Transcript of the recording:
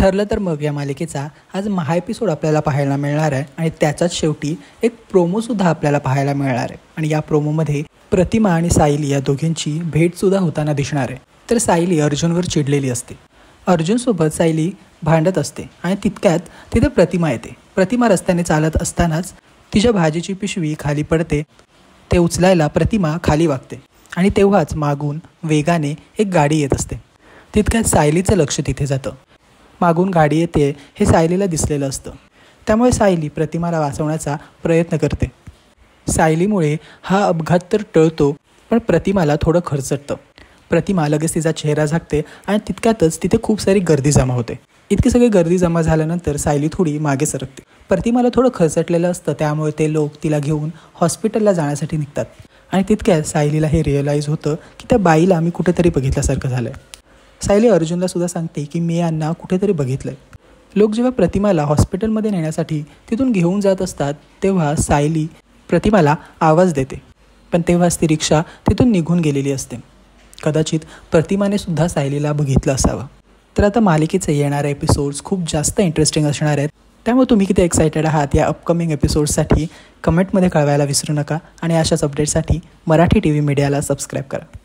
ठरलं तर मग या मालिकेचा आज महा एपिसोड आपल्याला पाहायला मिळणार आहे आणि त्याच्याच शेवटी एक प्रोमोसुद्धा आपल्याला पाहायला मिळणार आहे. आणि या प्रोमोमध्ये प्रतिमा आणि सायली या दोघींची भेटसुद्धा होताना दिसणार आहे. तर सायली अर्जुनवर चिडलेली असते. अर्जुनसोबत सायली भांडत असते आणि तितक्यात तिथे प्रतिमा येते. प्रतिमा रस्त्याने चालत असतानाच तिच्या भाजीची पिशवी खाली पडते. ते उचलायला प्रतिमा खाली वागते आणि तेव्हाच मागून वेगाने एक गाडी येत असते. तितक्यात सायलीचं लक्ष तिथे जातं. मागून गाडी येते हे सायलीला दिसलेलं असतं. त्यामुळे सायली प्रतिमाला वाचवण्याचा प्रयत्न करते. सायलीमुळे हा अपघात तर टळतो, पण प्रतिमाला थोडं खरचटतं. प्रतिमा लगेच तिचा चेहरा झाकते आणि तितक्यातच तिथे खूप सारी गर्दी जमा होते. इतकी सगळी गर्दी जमा झाल्यानंतर सायली थोडी मागे सरकते. प्रतिमाला थोडं खरचटलेलं असतं, त्यामुळे ते लोक तिला घेऊन हॉस्पिटलला जाण्यासाठी निघतात. आणि तितक्यात सायलीला हे रिअलाईज होतं की त्या बाईला मी कुठेतरी बघितल्यासारखं झालं आहे. सायली अर्जुनला सुद्धा सांगते की मी यांना कुठेतरी बघितलं आहे. लोक जेव्हा प्रतिमाला हॉस्पिटलमध्ये नेण्यासाठी तिथून घेऊन जात असतात तेव्हा सायली प्रतिमाला आवाज देते, पण तेव्हाच ती रिक्षा तिथून निघून गेलेली असते. कदाचित प्रतिमाने सुद्धा सायलीला बघितलं असावं. तर आता मालिकेचे येणारे एपिसोड्स खूप जास्त इंटरेस्टिंग असणार आहेत. त्यामुळे तुम्ही किती एक्सायटेड आहात या अपकमिंग एपिसोड्ससाठी कमेंटमध्ये कळवायला विसरू नका. आणि अशाच अपडेट्ससाठी मराठी TV मीडियाला सबस्क्राईब करा.